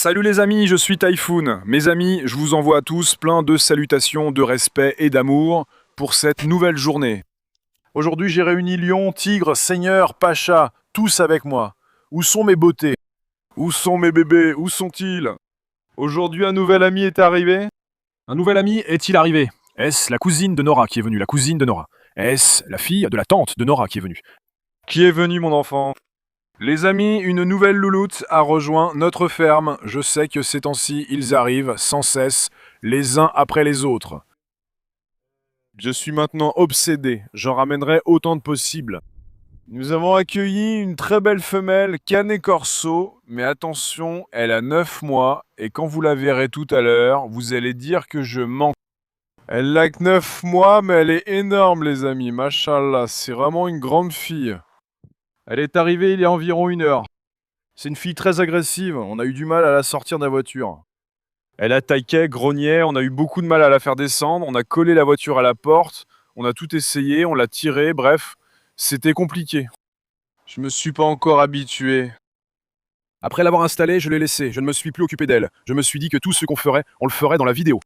Salut les amis, je suis Typhoon. Mes amis, je vous envoie à tous plein de salutations, de respect et d'amour pour cette nouvelle journée. Aujourd'hui, j'ai réuni lions, tigres, seigneurs, pachas, tous avec moi. Où sont mes beautés? Où sont mes bébés? Où sont-ils? Aujourd'hui, un nouvel ami est arrivé. Un nouvel ami est-il arrivé? Est-ce la cousine de Nora qui est venue? La cousine de Nora. Est-ce la fille de la tante de Nora qui est venue? Qui est venu, mon enfant? Les amis, une nouvelle louloute a rejoint notre ferme. Je sais que ces temps-ci, ils arrivent sans cesse, les uns après les autres. Je suis maintenant obsédé, j'en ramènerai autant de possible. Nous avons accueilli une très belle femelle, Canet Corso, mais attention, elle a 9 mois, et quand vous la verrez tout à l'heure, vous allez dire que je mens. Elle n'a que 9 mois, mais elle est énorme, les amis, machallah, c'est vraiment une grande fille. Elle est arrivée il y a environ 1 heure. C'est une fille très agressive, on a eu du mal à la sortir de la voiture. Elle attaquait, grognait, on a eu beaucoup de mal à la faire descendre, on a collé la voiture à la porte, on a tout essayé, on l'a tirée, bref, c'était compliqué. Je me suis pas encore habitué. Après l'avoir installée, je l'ai laissée, je ne me suis plus occupé d'elle. Je me suis dit que tout ce qu'on ferait, on le ferait dans la vidéo.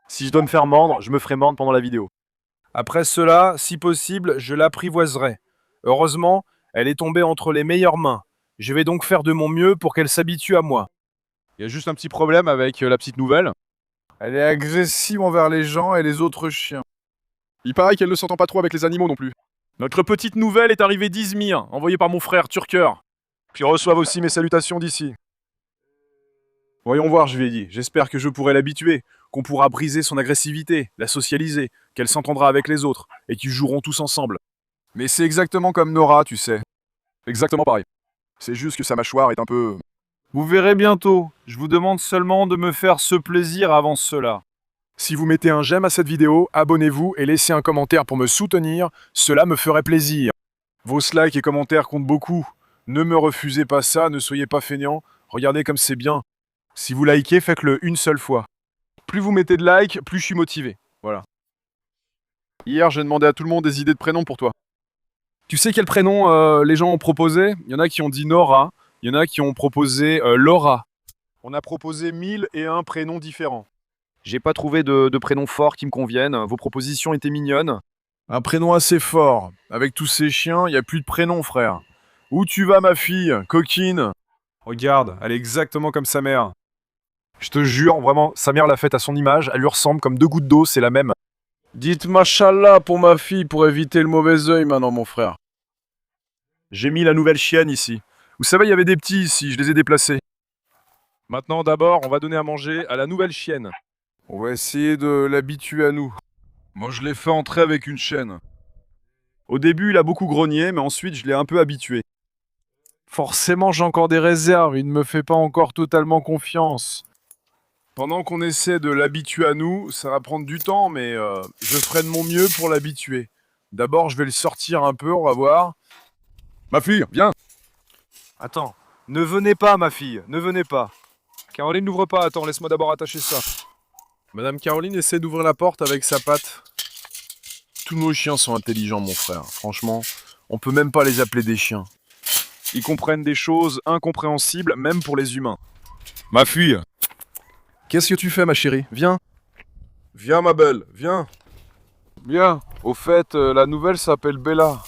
Si je dois me faire mordre, je me ferai mordre pendant la vidéo. Après cela, si possible, je l'apprivoiserai. Heureusement, elle est tombée entre les meilleures mains. Je vais donc faire de mon mieux pour qu'elle s'habitue à moi. Il y a juste un petit problème avec la petite nouvelle. Elle est agressive envers les gens et les autres chiens. Il paraît qu'elle ne s'entend pas trop avec les animaux non plus. Notre petite nouvelle est arrivée d'Izmir, envoyée par mon frère Turker. Puis reçoivent aussi mes salutations d'ici. Voyons voir, je lui ai dit. J'espère que je pourrai l'habituer, qu'on pourra briser son agressivité, la socialiser, qu'elle s'entendra avec les autres, et qu'ils joueront tous ensemble. Mais c'est exactement comme Nora, tu sais. Exactement pareil. C'est juste que sa mâchoire est un peu... Vous verrez bientôt. Je vous demande seulement de me faire ce plaisir avant cela. Si vous mettez un j'aime à cette vidéo, abonnez-vous et laissez un commentaire pour me soutenir, cela me ferait plaisir. Vos likes et commentaires comptent beaucoup. Ne me refusez pas ça, ne soyez pas feignants. Regardez comme c'est bien. Si vous likez, faites-le une seule fois. Plus vous mettez de likes, plus je suis motivé. Voilà. Hier, j'ai demandé à tout le monde des idées de prénoms pour toi. Tu sais quel prénom les gens ont proposé? Il y en a qui ont dit Nora, il y en a qui ont proposé Laura. On a proposé 1001 prénoms différents. J'ai pas trouvé de prénoms forts qui me conviennent, vos propositions étaient mignonnes. Un prénom assez fort. Avec tous ces chiens, il n'y a plus de prénom, frère. Où tu vas, ma fille? Coquine. Regarde, elle est exactement comme sa mère. Je te jure, vraiment, sa mère l'a faite à son image, elle lui ressemble comme 2 gouttes d'eau, c'est la même. Dites machallah pour ma fille pour éviter le mauvais œil maintenant, mon frère. J'ai mis la nouvelle chienne ici. Vous savez, il y avait des petits ici, je les ai déplacés. Maintenant, d'abord, on va donner à manger à la nouvelle chienne. On va essayer de l'habituer à nous. Moi, je l'ai fait entrer avec une chaîne. Au début, il a beaucoup grogné, mais ensuite, je l'ai un peu habitué. Forcément, j'ai encore des réserves, il ne me fait pas encore totalement confiance. Pendant qu'on essaie de l'habituer à nous, ça va prendre du temps, mais je ferai de mon mieux pour l'habituer. D'abord, je vais le sortir un peu, on va voir. Ma fille, viens! Attends, ne venez pas, ma fille, ne venez pas. Caroline n'ouvre pas, attends, laisse-moi d'abord attacher ça. Madame Caroline essaie d'ouvrir la porte avec sa patte. Tous nos chiens sont intelligents, mon frère. Franchement, on peut même pas les appeler des chiens. Ils comprennent des choses incompréhensibles, même pour les humains. Ma fille! Qu'est-ce que tu fais, ma chérie? Viens! Viens, ma belle, viens! Viens! Au fait, la nouvelle s'appelle Bella.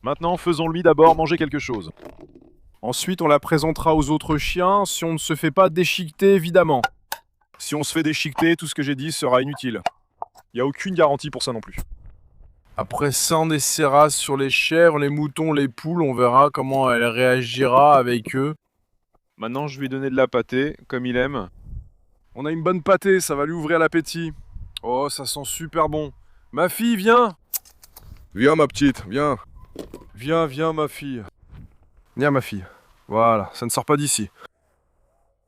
Maintenant, faisons-lui d'abord manger quelque chose. Ensuite, on la présentera aux autres chiens si on ne se fait pas déchiqueter, évidemment. Si on se fait déchiqueter, tout ce que j'ai dit sera inutile. Il n'y a aucune garantie pour ça non plus. Après ça, on essaiera sur les chèvres, les moutons, les poules, on verra comment elle réagira avec eux. Maintenant, je lui ai donné de la pâtée, comme il aime. On a une bonne pâtée, ça va lui ouvrir l'appétit. Oh, ça sent super bon. Ma fille, viens! Viens, ma petite, viens. Viens, viens, ma fille. Viens, ma fille. Voilà, ça ne sort pas d'ici.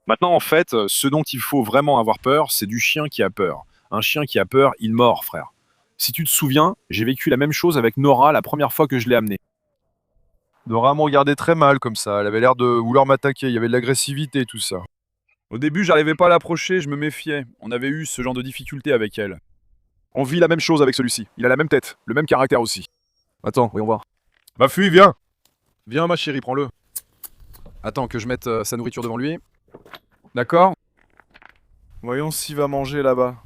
Maintenant, en fait, ce dont il faut vraiment avoir peur, c'est du chien qui a peur. Un chien qui a peur, il mord, frère. Si tu te souviens, j'ai vécu la même chose avec Nora la première fois que je l'ai amenée. Nora me regardait très mal comme ça, elle avait l'air de vouloir m'attaquer, il y avait de l'agressivité, tout ça. Au début, j'arrivais pas à l'approcher, je me méfiais. On avait eu ce genre de difficulté avec elle. On vit la même chose avec celui-ci. Il a la même tête, le même caractère aussi. Attends, voyons voir. Ma fille, viens! Viens, ma chérie, prends-le. Attends que je mette sa nourriture devant lui. D'accord? Voyons s'il va manger là-bas.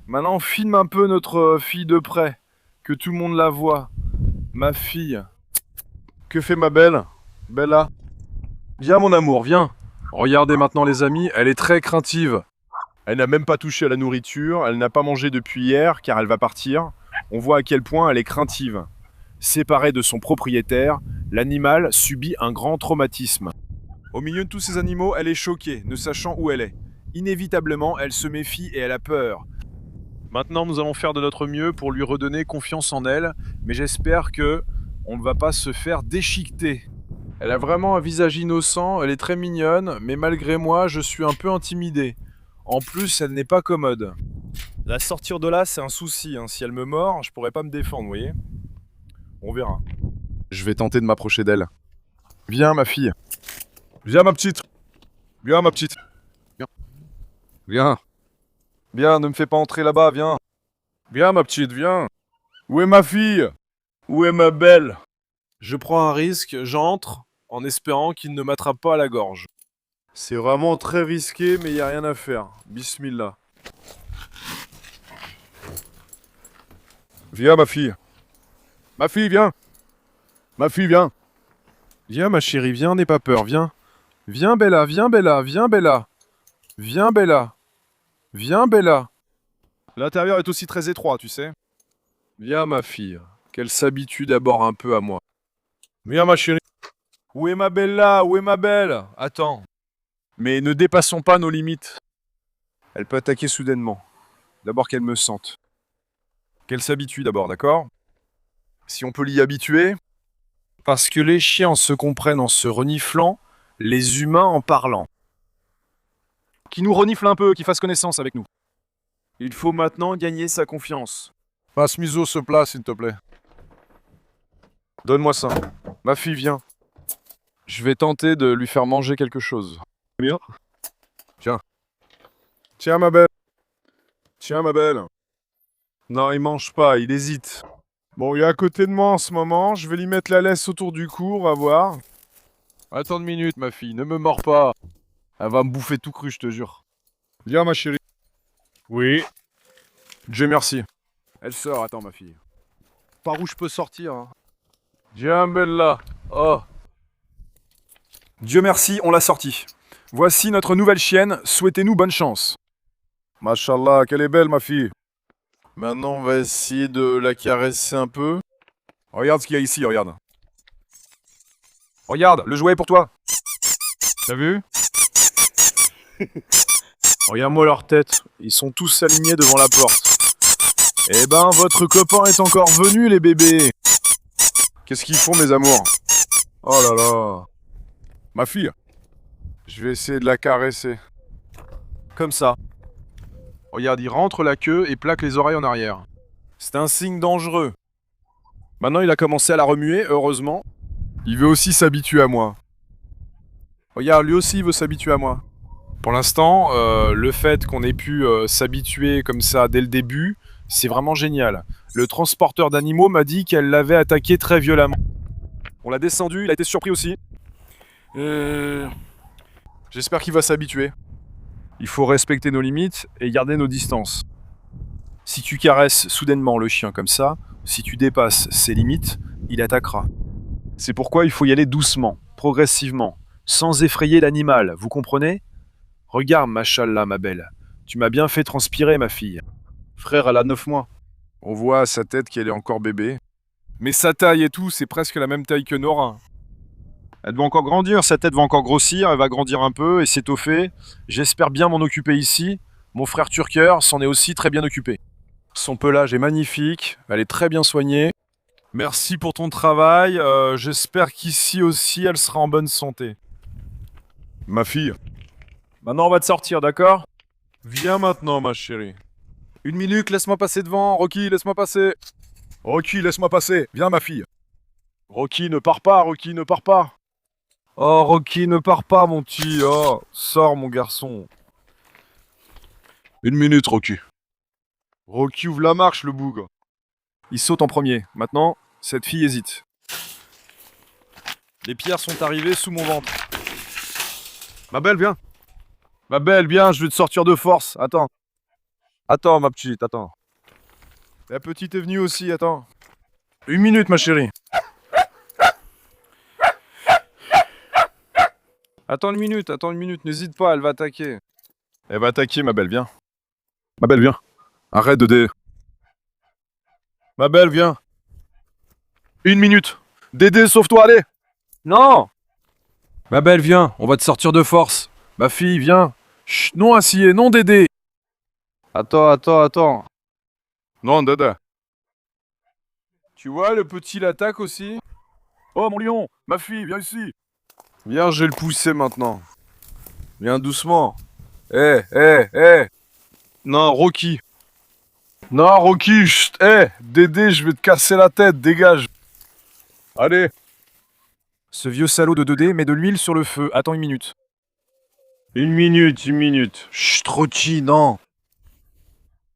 Maintenant, filme un peu notre fille de près. Que tout le monde la voie. Ma fille. Que fait ma belle? Bella. Viens mon amour, viens. Regardez maintenant les amis, elle est très craintive. Elle n'a même pas touché à la nourriture, elle n'a pas mangé depuis hier car elle va partir. On voit à quel point elle est craintive. Séparée de son propriétaire, l'animal subit un grand traumatisme. Au milieu de tous ces animaux, elle est choquée, ne sachant où elle est. Inévitablement, elle se méfie et elle a peur. Maintenant, nous allons faire de notre mieux pour lui redonner confiance en elle, mais j'espère que on ne va pas se faire déchiqueter. Elle a vraiment un visage innocent, elle est très mignonne, mais malgré moi, je suis un peu intimidé. En plus, elle n'est pas commode. La sortir de là, c'est un souci. Si elle me mord, je pourrais pas me défendre, vous voyez? On verra. Je vais tenter de m'approcher d'elle. Viens, ma fille. Viens, ma petite. Viens, ma petite. Viens. Viens. Viens, ne me fais pas entrer là-bas, viens. Viens, ma petite, viens. Où est ma fille? Où est ma belle? Je prends un risque, j'entre, en espérant qu'il ne m'attrape pas à la gorge. C'est vraiment très risqué, mais il n'y a rien à faire. Bismillah. Viens, ma fille. Ma fille, viens. Ma fille, viens. Viens, ma chérie, viens, n'aie pas peur, viens. Viens, Bella, viens, Bella, viens, Bella. Viens, Bella. Viens, Bella. L'intérieur est aussi très étroit, tu sais. Viens, ma fille. Qu'elle s'habitue d'abord un peu à moi. Viens, ma chérie. Où est ma Bella? Où est ma belle? Attends. Mais ne dépassons pas nos limites. Elle peut attaquer soudainement. D'abord qu'elle me sente. Qu'elle s'habitue d'abord, d'accord? Si on peut l'y habituer. Parce que les chiens se comprennent en se reniflant, les humains en parlant. Qui nous renifle un peu, qui fasse connaissance avec nous. Il faut maintenant gagner sa confiance. Passe Miso ce plat, s'il te plaît. Donne-moi ça. Ma fille, viens. Je vais tenter de lui faire manger quelque chose. Bien. Tiens. Tiens, ma belle. Tiens, ma belle. Non, il mange pas, il hésite. Bon, il est à côté de moi en ce moment. Je vais lui mettre la laisse autour du cou, on va voir. Attends une minute, ma fille, ne me mords pas. Elle va me bouffer tout cru, je te jure. Viens, ma chérie. Oui. Dieu merci. Elle sort, attends, ma fille. Par où je peux sortir? Viens, Bella. Oh. Dieu merci, on l'a sortie. Voici notre nouvelle chienne, souhaitez-nous bonne chance. Machallah, qu'elle est belle, ma fille. Maintenant, on va essayer de la caresser un peu. Regarde ce qu'il y a ici, regarde. Regarde, le jouet est pour toi. T'as vu? Regarde-moi leur tête, ils sont tous alignés devant la porte. Eh ben, votre copain est encore venu, les bébés. Qu'est-ce qu'ils font, mes amours? Oh là là. Ma fille. Je vais essayer de la caresser. Comme ça. Regarde, il rentre la queue et plaque les oreilles en arrière. C'est un signe dangereux. Maintenant, il a commencé à la remuer, heureusement. Il veut aussi s'habituer à moi. Regarde, lui aussi, il veut s'habituer à moi. Pour l'instant, le fait qu'on ait pu s'habituer comme ça dès le début, c'est vraiment génial. Le transporteur d'animaux m'a dit qu'elle l'avait attaqué très violemment. On l'a descendu, il a été surpris aussi. J'espère qu'il va s'habituer. Il faut respecter nos limites et garder nos distances. Si tu caresses soudainement le chien comme ça, si tu dépasses ses limites, il attaquera. C'est pourquoi il faut y aller doucement, progressivement, sans effrayer l'animal, vous comprenez? Regarde, machallah, ma belle. Tu m'as bien fait transpirer, ma fille. Frère, elle a 9 mois. On voit à sa tête qu'elle est encore bébé. Mais sa taille et tout, c'est presque la même taille que Nora. Elle doit encore grandir, sa tête va encore grossir, elle va grandir un peu et s'étoffer. J'espère bien m'en occuper ici. Mon frère Turker s'en est aussi très bien occupé. Son pelage est magnifique, elle est très bien soignée. Merci pour ton travail, j'espère qu'ici aussi elle sera en bonne santé. Ma fille. Maintenant on va te sortir, d'accord? Viens maintenant, ma chérie. Une minute, laisse-moi passer devant. Rocky, laisse-moi passer. Rocky, laisse-moi passer. Viens, ma fille. Rocky, ne pars pas, Rocky, ne pars pas. Oh, Rocky, ne pars pas, mon petit. Oh, sors, mon garçon. Une minute, Rocky. Rocky, ouvre la marche, le bougre. Il saute en premier. Maintenant, cette fille hésite. Les pierres sont arrivées sous mon ventre. Ma belle, viens. Ma belle, viens, je vais te sortir de force. Attends. Attends, ma petite, attends. La petite est venue aussi, attends. 1 minute, ma chérie. Attends une minute, n'hésite pas, elle va attaquer. Elle va attaquer, ma belle, viens. Ma belle, viens. Arrête de dé. Ma belle, viens. 1 minute. Dédé, sauve-toi, allez. Non! Ma belle, viens, on va te sortir de force. Ma fille, viens. Chut, non acier, non Dédé. Attends. Non, Dada. Tu vois, le petit l'attaque aussi. Oh, mon lion, ma fille, viens ici. Viens, je vais le pousser maintenant. Viens doucement. Eh. Non, Rocky. Non, Rocky, chut, Dédé, je vais te casser la tête, dégage. Allez. Ce vieux salaud de Dédé met de l'huile sur le feu. Attends 1 minute. 1 minute. Chut, Rocky, non.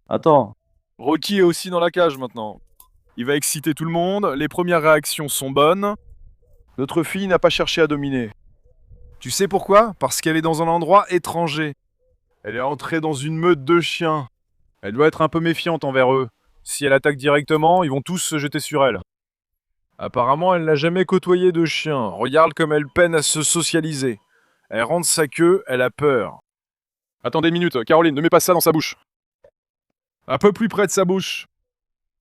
Attends. Rocky est aussi dans la cage maintenant. Il va exciter tout le monde, les premières réactions sont bonnes. Notre fille n'a pas cherché à dominer. Tu sais pourquoi? Parce qu'elle est dans un endroit étranger. Elle est entrée dans une meute de chiens. Elle doit être un peu méfiante envers eux. Si elle attaque directement, ils vont tous se jeter sur elle. Apparemment, elle n'a jamais côtoyé de chien. Regarde comme elle peine à se socialiser. Elle rentre sa queue, elle a peur. Attendez 1 minute, Caroline, ne mets pas ça dans sa bouche. Un peu plus près de sa bouche.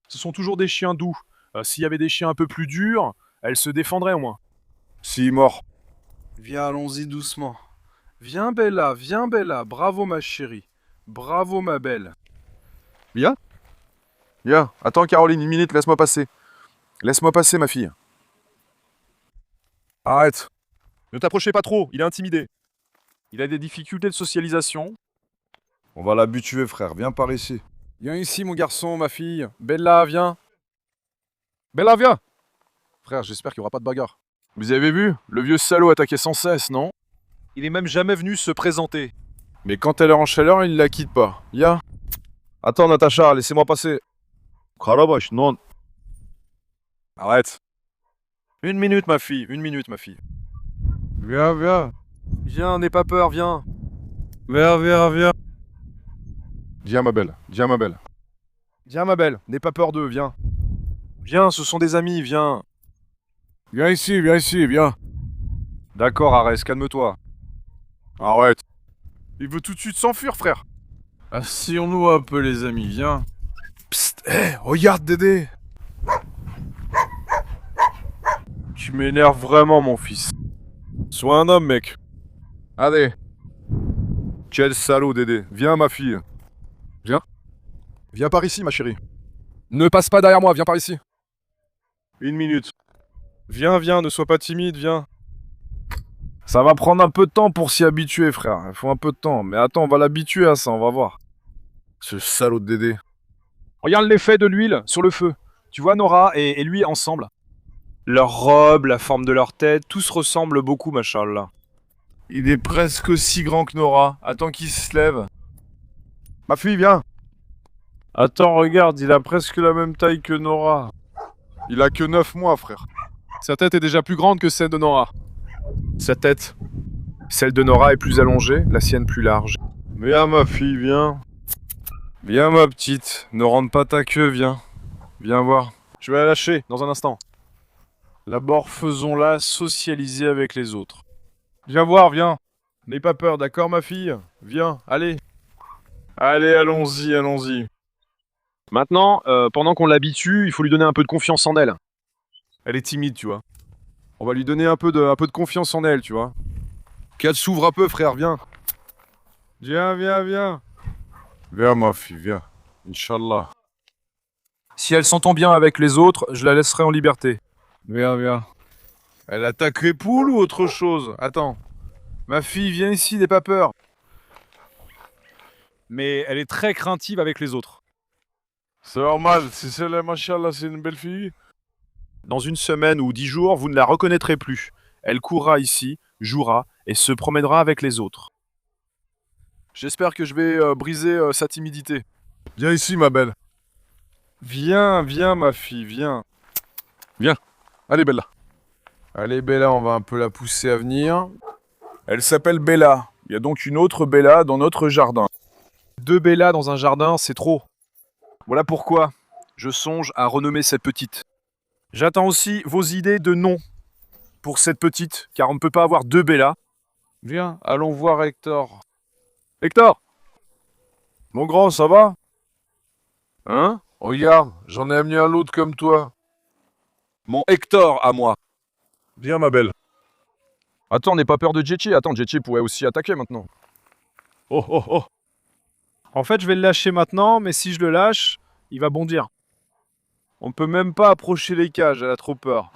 Ce sont toujours des chiens doux. S'il y avait des chiens un peu plus durs, elle se défendrait au moins. Si, mort. Viens, allons-y doucement. Viens, Bella, bravo ma chérie. Bravo ma belle. Viens. Attends Caroline, 1 minute, laisse-moi passer. Laisse-moi passer ma fille. Arrête. Ne t'approchez pas trop, il est intimidé. Il a des difficultés de socialisation. On va l'habituer, frère, viens par ici. Viens ici mon garçon, ma fille. Bella, viens. Bella, viens. Frère, j'espère qu'il n'y aura pas de bagarre. Vous avez vu? Le vieux salaud attaquait sans cesse, non? Il est même jamais venu se présenter. Mais quand elle est en chaleur, il la quitte pas. Viens. Attends, Natacha, laissez-moi passer. Karabash, non. Arrête. 1 minute, ma fille. 1 minute, ma fille. Viens. Viens, n'aie pas peur, viens. Viens. Viens, ma belle. Viens, ma belle. N'aie pas peur d'eux, viens. Viens, ce sont des amis, viens. Viens ici, viens. D'accord, Arès, calme-toi. Arrête. Il veut tout de suite s'enfuir, frère. Asseyons-nous un peu, les amis, viens. Psst, regarde, Dédé. Tu m'énerves vraiment, mon fils. Sois un homme, mec. Allez. Quel salaud, Dédé. Viens, ma fille. Viens par ici, ma chérie. Ne passe pas derrière moi, viens par ici. 1 minute. Viens, ne sois pas timide, viens. Ça va prendre un peu de temps pour s'y habituer, frère. Il faut un peu de temps. Mais attends, on va l'habituer à ça, on va voir. Ce salaud de Dédé. Regarde l'effet de l'huile sur le feu. Tu vois Nora et lui ensemble. Leur robe, la forme de leur tête, tout se ressemble beaucoup, machallah. Il est presque aussi grand que Nora. Attends qu'il se lève. Ma fille, viens. Attends, regarde, il a presque la même taille que Nora. Il a que 9 mois, frère. Sa tête est déjà plus grande que celle de Nora. Sa tête. Celle de Nora est plus allongée, la sienne plus large. Viens, ma fille, viens. Viens, ma petite. Ne rentre pas ta queue, viens. Viens voir. Je vais la lâcher, dans un instant. D'abord, faisons-la socialiser avec les autres. Viens voir, viens. N'aie pas peur, d'accord, ma fille? Viens, allez. Allez, allons-y. Maintenant, pendant qu'on l'habitue, il faut lui donner un peu de confiance en elle. Elle est timide, tu vois. On va lui donner un peu de confiance en elle, tu vois. Qu'elle s'ouvre un peu, frère, viens. Viens. Viens, ma fille, viens. Inch'Allah. Si elle s'entend bien avec les autres, je la laisserai en liberté. Viens. Elle attaque les poules ou autre chose? Attends. Ma fille, viens ici, n'aie pas peur. Mais elle est très craintive avec les autres. C'est normal, si c'est la machallah, c'est une belle fille. Dans 1 semaine ou 10 jours, vous ne la reconnaîtrez plus. Elle courra ici, jouera et se promènera avec les autres. J'espère que je vais briser sa timidité. Viens ici, ma belle. Viens, ma fille, viens. Viens. Allez, Bella. Allez, Bella, on va un peu la pousser à venir. Elle s'appelle Bella. Il y a donc une autre Bella dans notre jardin. 2 Bella dans un jardin, c'est trop. Voilà pourquoi je songe à renommer cette petite. J'attends aussi vos idées de nom pour cette petite, car on ne peut pas avoir 2 Bella. Viens, allons voir Hector. Hector! Mon grand, ça va? Hein? Regarde, j'en ai amené un autre comme toi. Mon Hector à moi. Viens, ma belle. Attends, n'aie pas peur de Jetchi. Attends, Jetchi pourrait aussi attaquer maintenant. Oh oh oh! En fait, je vais le lâcher maintenant, mais si je le lâche, il va bondir. On peut même pas approcher les cages, elle a trop peur.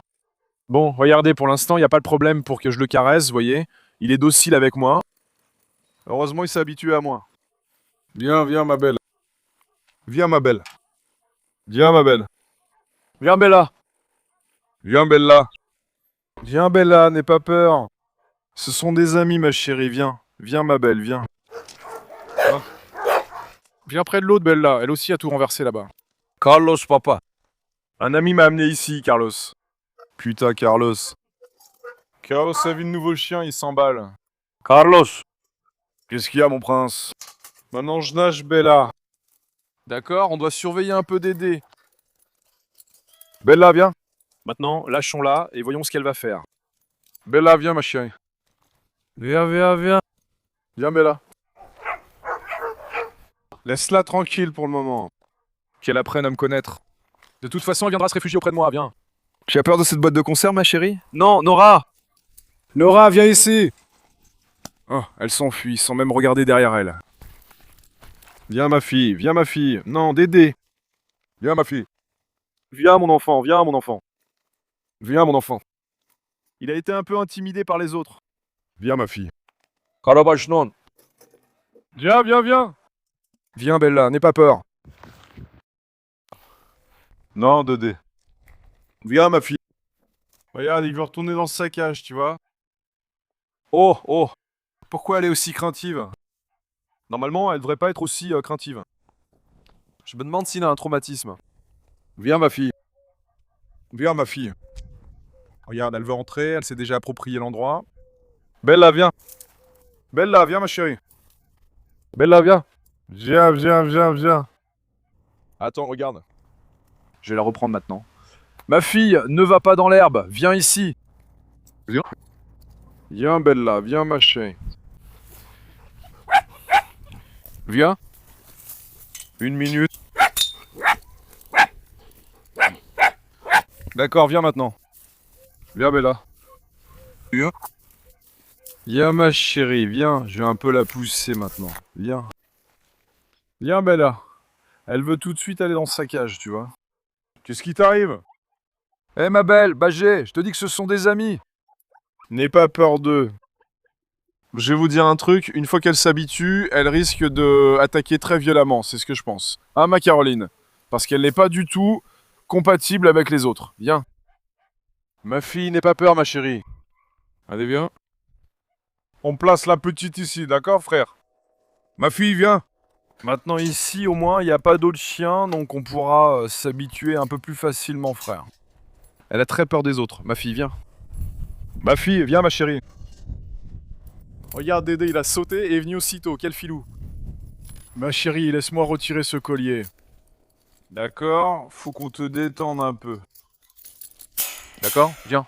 Bon, regardez, pour l'instant, il n'y a pas de problème pour que je le caresse, vous voyez. Il est docile avec moi. Heureusement, il s'est habitué à moi. Viens, viens, ma belle. Viens, ma belle. Viens, ma belle. Viens, Bella. Viens, Bella. Viens, Bella, n'aie pas peur. Ce sont des amis, ma chérie, viens. Viens, ma belle, viens. Viens près de l'autre, Bella. Elle aussi a tout renversé là-bas. Carlos, papa. Un ami m'a amené ici, Carlos. Putain, Carlos. Carlos a vu de nouveau chien, il s'emballe. Carlos. Qu'est-ce qu'il y a, mon prince? Maintenant, je nage, Bella. D'accord, on doit surveiller un peu Dédé. Bella, viens. Maintenant, lâchons-la et voyons ce qu'elle va faire. Bella, viens, ma chérie. Viens, viens, viens. Viens, Bella. Laisse-la tranquille pour le moment. Qu'elle apprenne à me connaître. De toute façon, elle viendra se réfugier auprès de moi, viens. Tu as peur de cette boîte de conserve, ma chérie? Non, Nora! Nora, viens ici. Oh, elle s'enfuit sans même regarder derrière elle. Viens, ma fille, viens, ma fille. Non, Dédé. Viens, ma fille. Viens, mon enfant, viens, mon enfant. Viens, mon enfant. Il a été un peu intimidé par les autres. Viens, ma fille. Karabaş non. Viens, viens, viens. Viens, Bella, n'aie pas peur. Non, Dédé. Viens, ma fille. Regarde, il veut retourner dans sa cage, tu vois. Oh, oh. Pourquoi elle est aussi craintive? Normalement, elle devrait pas être aussi craintive. Je me demande s'il a un traumatisme. Viens, ma fille. Viens, ma fille. Regarde, elle veut entrer, elle s'est déjà approprié l'endroit. Bella, viens. Bella, viens, ma chérie. Bella, viens. Viens, viens, viens, viens. Attends, regarde. Je vais la reprendre maintenant. Ma fille, ne va pas dans l'herbe, viens ici. Viens. Viens, Bella, viens, ma chérie. Viens. 1 minute. D'accord, viens maintenant. Viens, Bella. Viens. Viens, ma chérie, viens. Je vais un peu la pousser maintenant. Viens. Viens, Bella. Elle veut tout de suite aller dans sa cage, tu vois. Qu'est-ce qui t'arrive? Eh, ma belle, Bagé, je te dis que ce sont des amis. N'aie pas peur d'eux. Je vais vous dire un truc, une fois qu'elle s'habitue, elle risque de attaquer très violemment, c'est ce que je pense. Hein, ma Caroline? Parce qu'elle n'est pas du tout compatible avec les autres. Viens. Ma fille, n'aie pas peur, ma chérie. Allez, viens. On place la petite ici, d'accord, frère? Ma fille, viens. Maintenant, ici, au moins, il n'y a pas d'autres chiens, donc on pourra s'habituer un peu plus facilement, frère. Elle a très peur des autres. Ma fille, viens. Ma fille, viens, ma chérie. Regarde, Dédé, il a sauté et est venu aussitôt. Quel filou. Ma chérie, laisse-moi retirer ce collier. D'accord, faut qu'on te détende un peu. D'accord? Viens.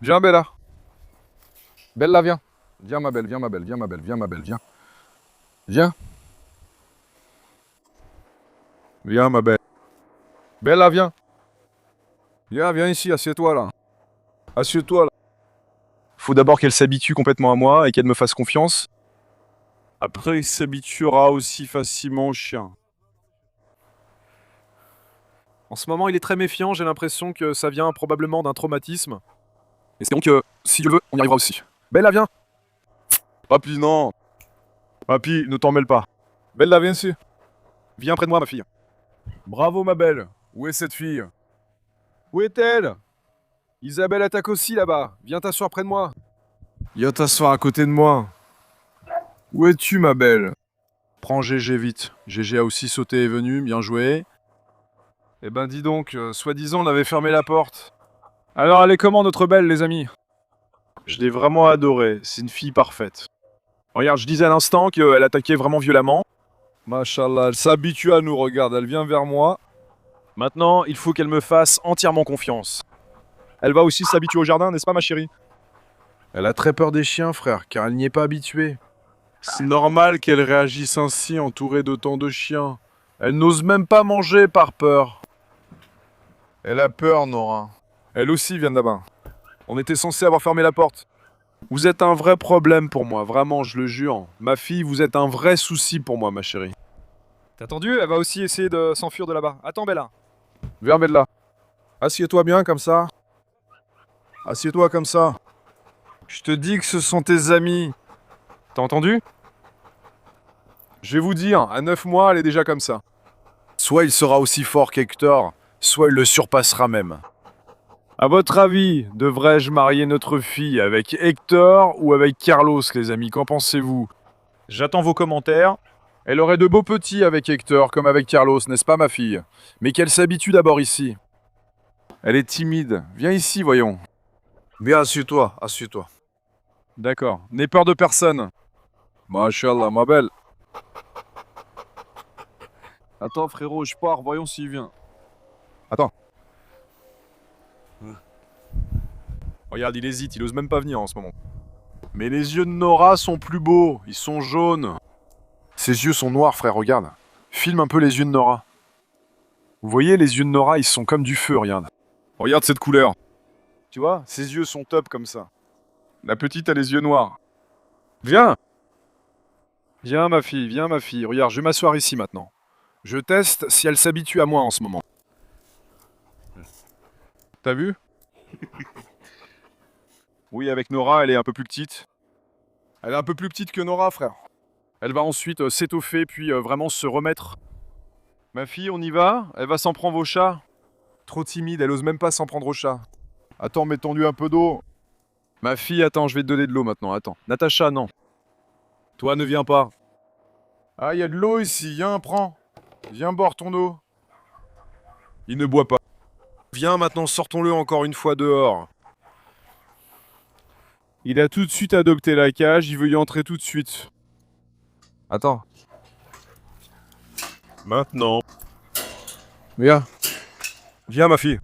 Viens, Bella. Bella, viens. Viens, ma belle, viens, ma belle, viens, ma belle, viens, ma belle, viens. Viens. Viens, ma belle. Bella, viens. Viens, viens ici, assieds-toi là. Assieds-toi là. Faut d'abord qu'elle s'habitue complètement à moi et qu'elle me fasse confiance. Après, il s'habituera aussi facilement au chien. En ce moment, il est très méfiant, j'ai l'impression que ça vient probablement d'un traumatisme. Espérons que, si Dieu le veut, on y arrivera aussi. Bella, viens! Papi, non. Papi, ne t'en mêle pas. Bella, viens ici. Viens près de moi, ma fille. Bravo, ma belle. Où est cette fille? Où est-elle? Isabelle attaque aussi là-bas. Viens t'asseoir près de moi. Viens t'asseoir à côté de moi. Où es-tu, ma belle? Prends GG vite. GG a aussi sauté et venu, bien joué. Eh ben dis donc, soi-disant on avait fermé la porte. Alors elle est comment notre belle, les amis? Je l'ai vraiment adorée, c'est une fille parfaite. Regarde, je disais à l'instant qu'elle attaquait vraiment violemment. Machallah, elle s'habitue à nous, regarde, elle vient vers moi. Maintenant, il faut qu'elle me fasse entièrement confiance. Elle va aussi s'habituer au jardin, n'est-ce pas ma chérie? Elle a très peur des chiens, frère, car elle n'y est pas habituée. C'est normal qu'elle réagisse ainsi, entourée d'autant de chiens. Elle n'ose même pas manger par peur. Elle a peur, Nora. Elle aussi vient de là-bas. On était censé avoir fermé la porte. Vous êtes un vrai problème pour moi, vraiment, je le jure. Ma fille, vous êtes un vrai souci pour moi, ma chérie. T'as entendu? Elle va aussi essayer de s'enfuir de là-bas. Attends, Bella. Viens, Bella. Assieds-toi bien comme ça. Assieds-toi comme ça. Je te dis que ce sont tes amis. T'as entendu? Je vais vous dire, à 9 mois, elle est déjà comme ça. Soit il sera aussi fort qu'Hector, soit il le surpassera même. À votre avis, devrais-je marier notre fille avec Hector ou avec Carlos, les amis? Qu'en pensez-vous? J'attends vos commentaires. Elle aurait de beaux petits avec Hector, comme avec Carlos, n'est-ce pas, ma fille? Mais qu'elle s'habitue d'abord ici. Elle est timide. Viens ici, voyons. Viens, assieds-toi, assieds-toi. D'accord. N'aie peur de personne. Machallah, ma belle. Attends, frérot, je pars, voyons s'il vient. Attends. Regarde, il hésite, il ose même pas venir en ce moment. Mais les yeux de Nora sont plus beaux, ils sont jaunes. Ses yeux sont noirs, frère, regarde. Filme un peu les yeux de Nora. Vous voyez, les yeux de Nora, ils sont comme du feu, regarde. Regarde cette couleur. Tu vois, ses yeux sont top comme ça. La petite a les yeux noirs. Viens! Viens, ma fille, viens, ma fille. Regarde, je vais m'asseoir ici maintenant. Je teste si elle s'habitue à moi en ce moment. T'as vu? Oui, avec Nora, elle est un peu plus petite. Elle est un peu plus petite que Nora, frère. Elle va ensuite s'étoffer, puis vraiment se remettre. Ma fille, on y va? Elle va s'en prendre au chat. Trop timide, elle ose même pas s'en prendre au chat. Attends, mettons-lui un peu d'eau. Ma fille, attends, je vais te donner de l'eau maintenant, attends. Natacha, non. Toi, ne viens pas. Ah, il y a de l'eau ici, viens, prends. Viens boire ton eau. Il ne boit pas. Viens maintenant, sortons-le encore une fois dehors. Il a tout de suite adopté la cage, il veut y entrer tout de suite. Attends. Maintenant. Viens. Viens, ma fille.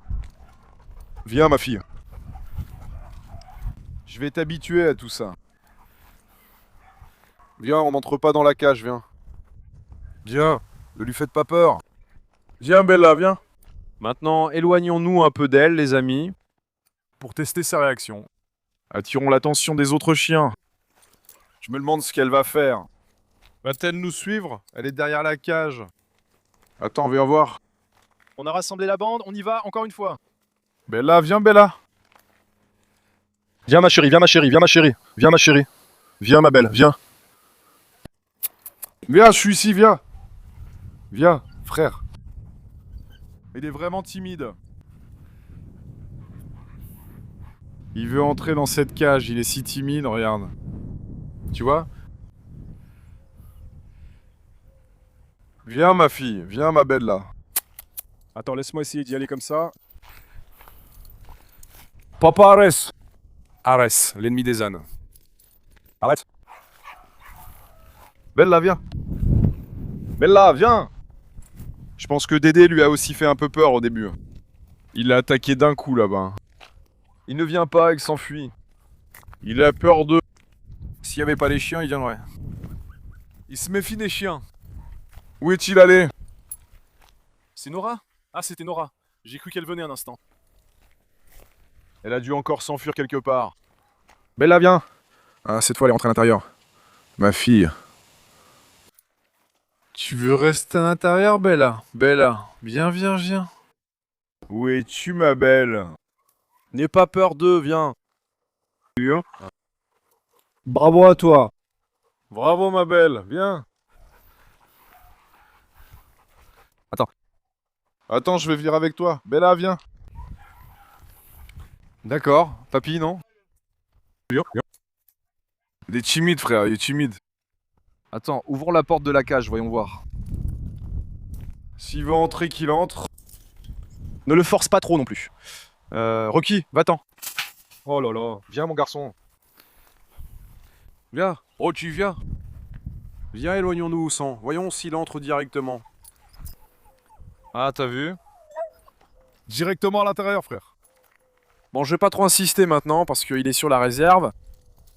Viens, ma fille. Je vais t'habituer à tout ça. Viens, on n'entre pas dans la cage, viens. Viens, ne lui faites pas peur. Viens, Bella, viens. Maintenant, éloignons-nous un peu d'elle, les amis, pour tester sa réaction. Attirons l'attention des autres chiens. Je me demande ce qu'elle va faire. Va-t-elle nous suivre? Elle est derrière la cage. Attends, viens voir. On a rassemblé la bande, on y va encore une fois. Bella, viens, Bella. Viens, ma chérie, viens, ma chérie, viens, ma chérie. Viens, ma chérie. Viens, ma belle, viens. Viens, je suis ici, viens. Viens, frère. Il est vraiment timide. Il veut entrer dans cette cage, il est si timide, regarde. Tu vois? Viens, ma fille, viens, ma belle, là. Attends, laisse-moi essayer d'y aller comme ça. Papa Ares. Arès, l'ennemi des ânes. Arrête. Bella, viens. Bella, viens. Je pense que Dédé lui a aussi fait un peu peur au début. Il l'a attaqué d'un coup là-bas. Il ne vient pas, il s'enfuit. Il a peur d'eux. S'il n'y avait pas les chiens, il viendrait. Il se méfie des chiens. Où est-il allé? C'est Nora? Ah, c'était Nora. J'ai cru qu'elle venait un instant. Elle a dû encore s'enfuir quelque part. Bella, viens. Ah, cette fois, elle est rentrée à l'intérieur. Ma fille. Tu veux rester à l'intérieur, Bella? Bella, viens, viens, viens. Où es-tu, ma belle? N'aie pas peur d'eux, viens. Viens. Bravo à toi. Bravo, ma belle, viens. Attends, je vais venir avec toi. Bella, viens. D'accord. Papy, non? Viens. Il est timide, frère, il est timide. Attends, ouvrons la porte de la cage, voyons voir. S'il veut entrer, qu'il entre. Ne le force pas trop non plus. Rocky, va-t'en. Oh là là. Viens, mon garçon. Viens. Oh, tu viens. Viens, éloignons-nous, sang. Voyons s'il entre directement. Ah, t'as vu? Directement à l'intérieur, frère. Bon, je vais pas trop insister maintenant parce qu'il est sur la réserve.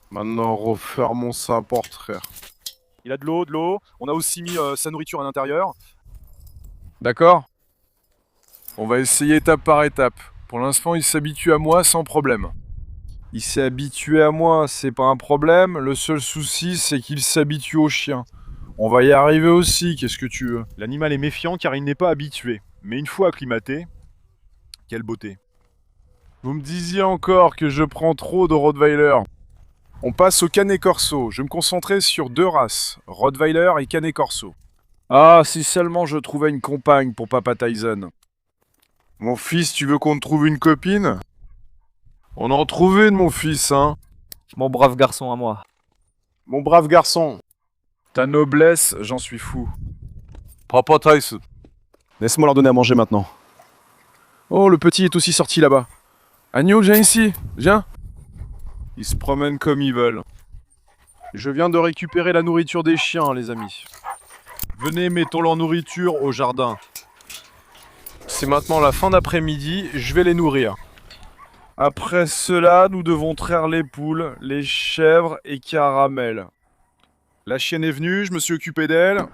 Maintenant, refermons sa porte, frère. Il a de l'eau. On a aussi mis sa nourriture à l'intérieur. D'accord? On va essayer étape par étape. Pour l'instant, il s'habitue à moi sans problème. Il s'est habitué à moi, c'est pas un problème. Le seul souci, c'est qu'il s'habitue au chien. On va y arriver aussi, qu'est-ce que tu veux? L'animal est méfiant car il n'est pas habitué. Mais une fois acclimaté, quelle beauté. Vous me disiez encore que je prends trop de Rottweiler. On passe au Canet Corso. Je vais me concentrer sur 2 races, Rottweiler et Canet Corso. Ah, si seulement je trouvais une compagne pour Papa Tyson. Mon fils, tu veux qu'on te trouve une copine? On en trouve une, mon fils, hein. Mon brave garçon à moi. Mon brave garçon. Ta noblesse, j'en suis fou. Papa Tyson. Laisse-moi leur donner à manger maintenant. Oh, le petit est aussi sorti là-bas. Agneau, viens ici, viens. Ils se promènent comme ils veulent. Je viens de récupérer la nourriture des chiens, les amis. Venez, mettons leur nourriture au jardin. C'est maintenant la fin d'après-midi, je vais les nourrir. Après cela, nous devons traire les poules, les chèvres et Caramel. La chienne est venue, je me suis occupé d'elle.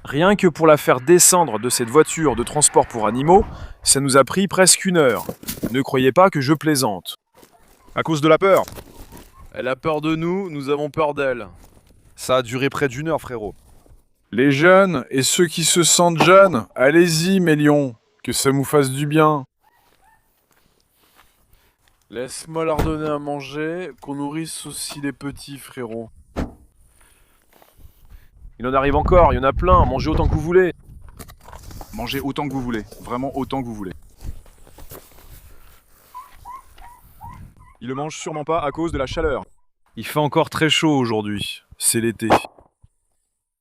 Rien que pour la faire descendre de cette voiture de transport pour animaux, ça nous a pris presque 1 heure. Ne croyez pas que je plaisante. À cause de la peur. Elle a peur de nous, nous avons peur d'elle. Ça a duré près d'1 heure, frérot. Les jeunes et ceux qui se sentent jeunes, allez-y, mes lions, que ça vous fasse du bien. Laisse-moi leur donner à manger, qu'on nourrisse aussi les petits, frérot. Il en arrive encore, il y en a plein, mangez autant que vous voulez. Mangez autant que vous voulez, vraiment autant que vous voulez. Il le mange sûrement pas à cause de la chaleur. Il fait encore très chaud aujourd'hui, c'est l'été.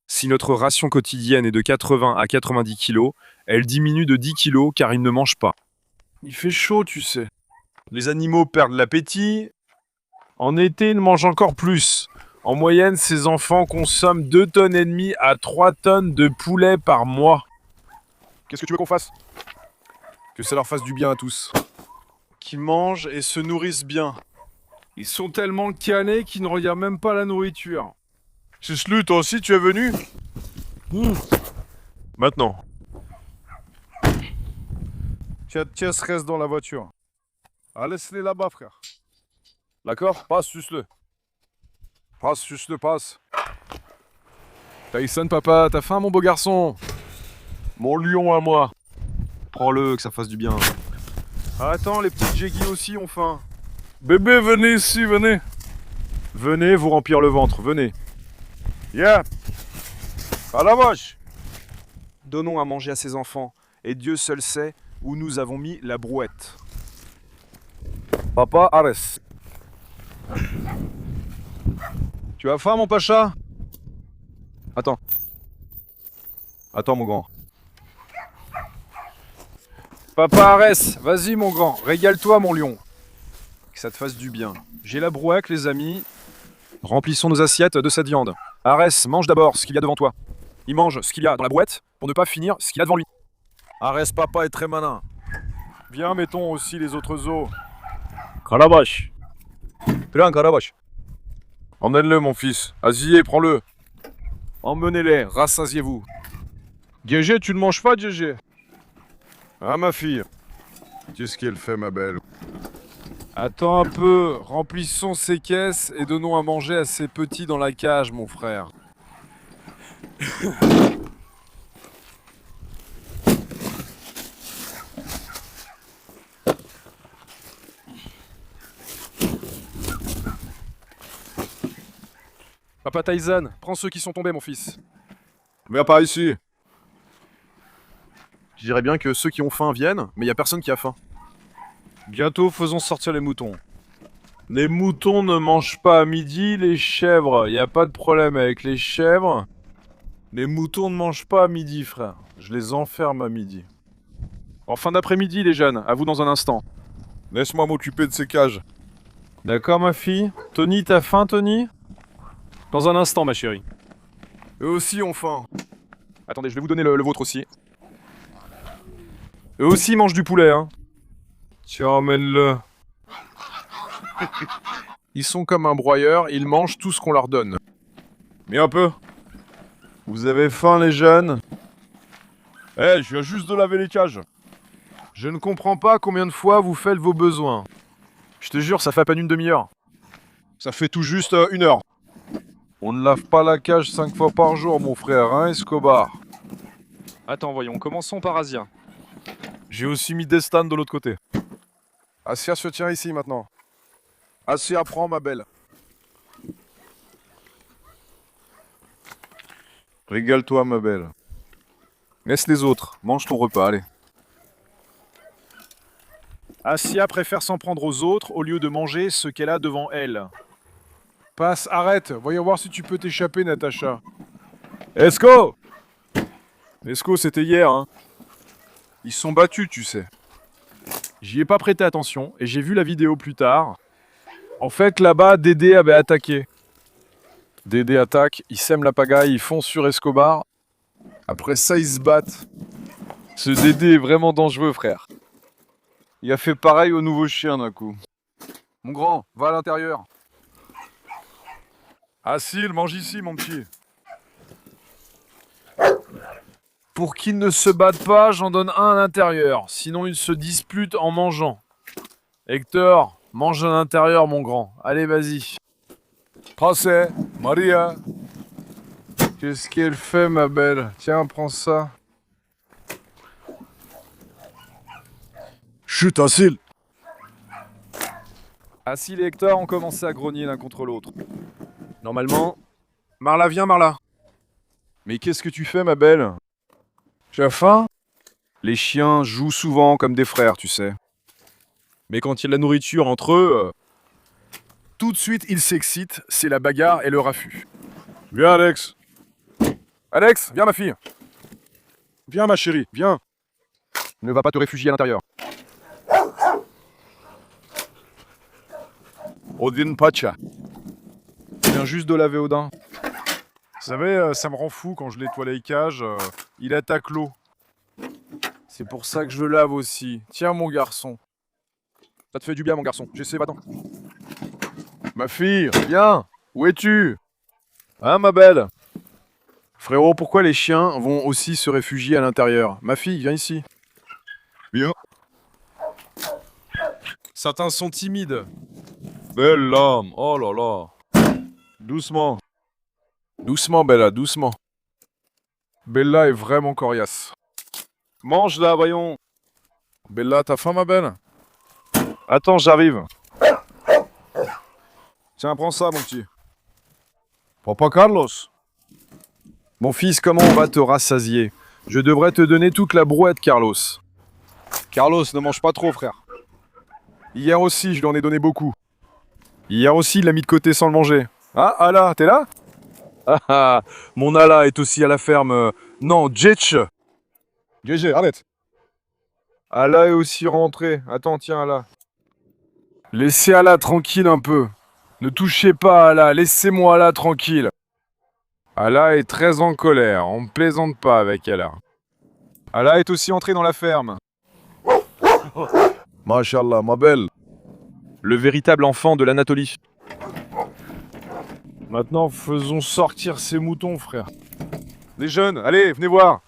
Si notre ration quotidienne est de 80 à 90 kg, elle diminue de 10 kg car il ne mange pas. Il fait chaud, tu sais. Les animaux perdent l'appétit. En été, ils mangent encore plus. En moyenne, ces enfants consomment 2,5 tonnes à 3 tonnes de poulet par mois. Qu'est-ce que tu veux qu'on fasse? Que ça leur fasse du bien à tous. Qu'ils mangent et se nourrissent bien. Ils sont tellement canés qu'ils ne regardent même pas la nourriture. Chislou, toi aussi tu es venu? Maintenant. Tiens, reste dans la voiture. Ah, laisse-les là-bas, frère. D'accord? Passe, suce-le. Passe, suce-le, passe. Tyson, papa, t'as faim, mon beau garçon? Mon lion à moi. Prends-le, que ça fasse du bien. Ah, attends, les petites jéggies aussi ont faim. Bébé, venez ici, venez. Venez vous remplir le ventre, venez. Yeah. À la vache. Donnons à manger à ces enfants, et Dieu seul sait où nous avons mis la brouette. Papa, arrête. Tu as faim, mon pacha? Attends. Attends, mon grand. Papa, arrête. Vas-y, mon grand. Régale-toi, mon lion. Que ça te fasse du bien. J'ai la brouette, les amis. Remplissons nos assiettes de cette viande. Arès, mange d'abord ce qu'il y a devant toi. Il mange ce qu'il y a dans la brouette pour ne pas finir ce qu'il y a devant lui. Arès, papa est très malin. Viens, mettons aussi les autres os. Calabash. Viens, Calabash. Emmène-le, mon fils. Asier, prends-le. Emmenez-les, rassasiez-vous. Diégé, tu ne manges pas, Diégé? Ah, ma fille. Qu'est-ce qu'elle fait, ma belle? Attends un peu, remplissons ces caisses et donnons à manger à ces petits dans la cage, mon frère. Papa Tyson, prends ceux qui sont tombés, mon fils. Viens par ici. Je dirais bien que ceux qui ont faim viennent, mais il y a personne qui a faim. Bientôt, faisons sortir les moutons. Les moutons ne mangent pas à midi, les chèvres, y a pas de problème avec les chèvres. Les moutons ne mangent pas à midi, frère. Je les enferme à midi. En fin d'après-midi, les jeunes, à vous dans un instant. Laisse-moi m'occuper de ces cages. D'accord, ma fille? Tony, t'as faim, Tony? Dans un instant, ma chérie. Eux aussi ont faim. Attendez, je vais vous donner le vôtre aussi. Eux aussi mangent du poulet, hein. Tiens, emmène-le. Ils sont comme un broyeur, ils mangent tout ce qu'on leur donne. Mais un peu. Vous avez faim, les jeunes? Je viens juste de laver les cages. Je ne comprends pas combien de fois vous faites vos besoins. Je te jure, ça fait à peine une demi-heure. Ça fait tout juste 1 heure. On ne lave pas la cage 5 fois par jour, mon frère, hein, Escobar? Attends, voyons, commençons par Asia. J'ai aussi mis des stands de l'autre côté. Asia se tient ici maintenant. Asia, prends ma belle. Régale-toi, ma belle. Laisse les autres, mange ton repas, allez. Asia préfère s'en prendre aux autres au lieu de manger ce qu'elle a devant elle. Passe, arrête. Voyons voir si tu peux t'échapper, Natacha. Esco! Esco, c'était hier, hein. Ils sont battus, tu sais. J'y ai pas prêté attention et j'ai vu la vidéo plus tard. En fait, là-bas, Dédé avait attaqué. Dédé attaque, ils sèment la pagaille, ils foncent sur Escobar. Après ça, ils se battent. Ce Dédé est vraiment dangereux, frère. Il a fait pareil au nouveau chien d'un coup. Mon grand, va à l'intérieur. Asil, mange ici, mon petit. Pour qu'ils ne se battent pas, j'en donne un à l'intérieur. Sinon, ils se disputent en mangeant. Hector, mange à l'intérieur, mon grand. Allez, vas-y. José, Maria. Qu'est-ce qu'elle fait, ma belle? Tiens, prends ça. Chut, Asil. Asil et Hector ont commencé à grogner l'un contre l'autre. Normalement, Marla, viens, Marla. Mais qu'est-ce que tu fais, ma belle? Tu as faim? Les chiens jouent souvent comme des frères, tu sais. Mais quand il y a de la nourriture entre eux, tout de suite ils s'excitent, c'est la bagarre et le raffut. Viens, Alex. Alex, viens ma fille. Viens, ma chérie, viens. Ne va pas te réfugier à l'intérieur. Odin Pacha. Je viens juste de laver Odin. Vous savez, ça me rend fou quand je nettoie les cages, il attaque l'eau. C'est pour ça que je le lave aussi. Tiens mon garçon. Ça te fait du bien mon garçon. J'essaie, va-t'en. Ma fille, viens. Où es-tu? Hein, ma belle? Frérot, pourquoi les chiens vont aussi se réfugier à l'intérieur? Ma fille, viens ici. Viens. Certains sont timides. Belle âme, oh là là. Doucement. Doucement, Bella, doucement. Bella est vraiment coriace. Mange là, voyons. Bella, t'as faim, ma belle? Attends, j'arrive. Tiens, prends ça, mon petit. Papa Carlos. Mon fils, comment on va te rassasier? Je devrais te donner toute la brouette, Carlos. Carlos, ne mange pas trop, frère. Hier aussi, je lui en ai donné beaucoup. Hier aussi, il l'a mis de côté sans le manger. Ah, Allah, t'es là? Ah, mon Allah est aussi à la ferme. Non, Jetch. GG, arrête. Allah est aussi rentré. Attends, tiens, Allah. Laissez Allah tranquille un peu. Ne touchez pas à Allah, laissez-moi Allah tranquille. Allah est très en colère, on ne plaisante pas avec Allah. Allah est aussi entré dans la ferme. Mashallah, ma belle. le véritable enfant de l'Anatolie. Maintenant, faisons sortir ces moutons, frère. Les jeunes, allez, venez voir.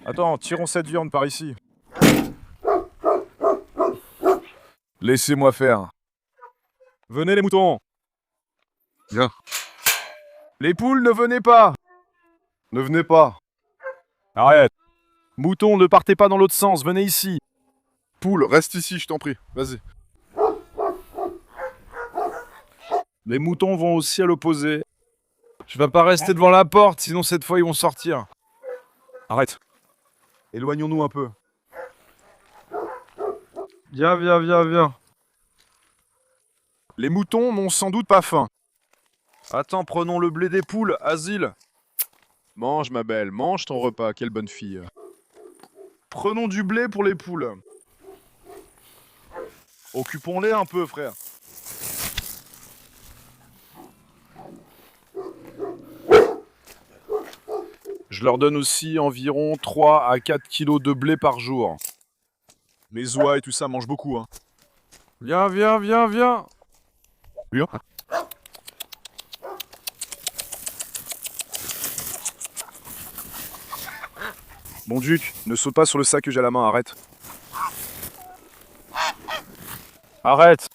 Attends, tirons cette viande par ici. Laissez-moi faire. Venez les moutons. Viens. Les poules, ne venez pas. Ne venez pas. Arrête. Moutons, ne partez pas dans l'autre sens, venez ici. Poule, reste ici, je t'en prie. Vas-y. Les moutons vont aussi à l'opposé. Je vais pas rester devant la porte, sinon cette fois ils vont sortir. Arrête. Éloignons-nous un peu. Viens, viens, viens, viens. Les moutons n'ont sans doute pas faim. Attends, prenons le blé des poules, Asile. Mange, ma belle, mange ton repas, quelle bonne fille. Prenons du blé pour les poules. Occupons-les un peu, frère. Je leur donne aussi environ 3 à 4 kilos de blé par jour. Mes oies et tout ça mangent beaucoup, hein. Viens, viens, viens, viens. Viens. Bon Duc, ne saute pas sur le sac que j'ai à la main, arrête. Arrête.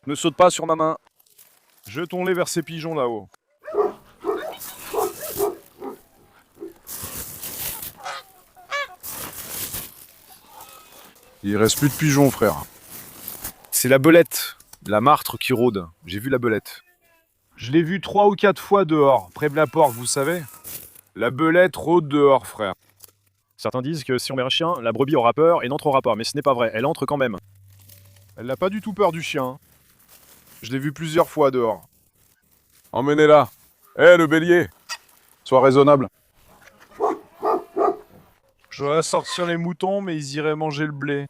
Ne saute pas sur ma main. Jetons-les vers ces pigeons là-haut. Il reste plus de pigeons, frère. C'est la belette, la martre qui rôde. J'ai vu la belette. Je l'ai vue 3 ou 4 fois dehors, près de la porte, vous savez. La belette rôde dehors, frère. Certains disent que si on met un chien, la brebis aura peur et n'entrera pas, mais ce n'est pas vrai, elle entre quand même. Elle n'a pas du tout peur du chien, hein. Je l'ai vue plusieurs fois dehors. Emmenez-la. Hé, le bélier. Sois raisonnable. Je dois sortir les moutons, mais ils iraient manger le blé.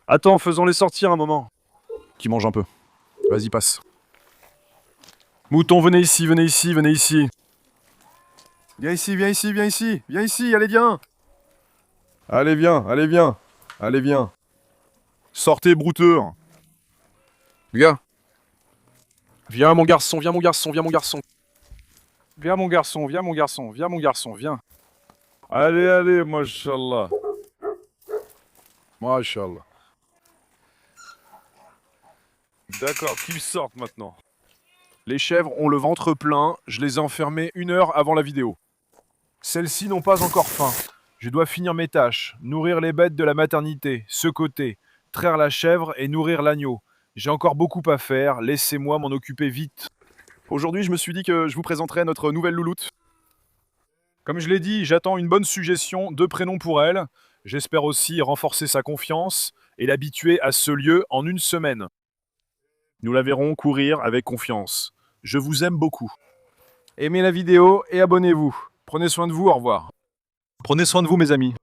Attends, faisons-les sortir un moment. Qui mange un peu. Vas-y, passe. Moutons, venez ici, venez ici, venez ici. Viens ici, viens ici, viens ici, viens ici, allez, viens. Allez, viens, allez, viens. Allez, viens. Sortez, brouteux. Viens. Viens mon garçon, viens mon garçon, viens mon garçon. Viens mon garçon, viens mon garçon, viens mon garçon, viens. Allez, allez, mashallah. Mashallah. D'accord, qu'ils sortent maintenant. Les chèvres ont le ventre plein, je les ai enfermées 1 heure avant la vidéo. Celles-ci n'ont pas encore faim. Je dois finir mes tâches, nourrir les bêtes de la maternité, ce côté, traire la chèvre et nourrir l'agneau. J'ai encore beaucoup à faire, laissez-moi m'en occuper vite. Aujourd'hui, je me suis dit que je vous présenterais notre nouvelle louloute. Comme je l'ai dit, j'attends une bonne suggestion de prénom pour elle. J'espère aussi renforcer sa confiance et l'habituer à ce lieu en 1 semaine. Nous la verrons courir avec confiance. Je vous aime beaucoup. Aimez la vidéo et abonnez-vous. Prenez soin de vous, au revoir. Prenez soin de vous, mes amis.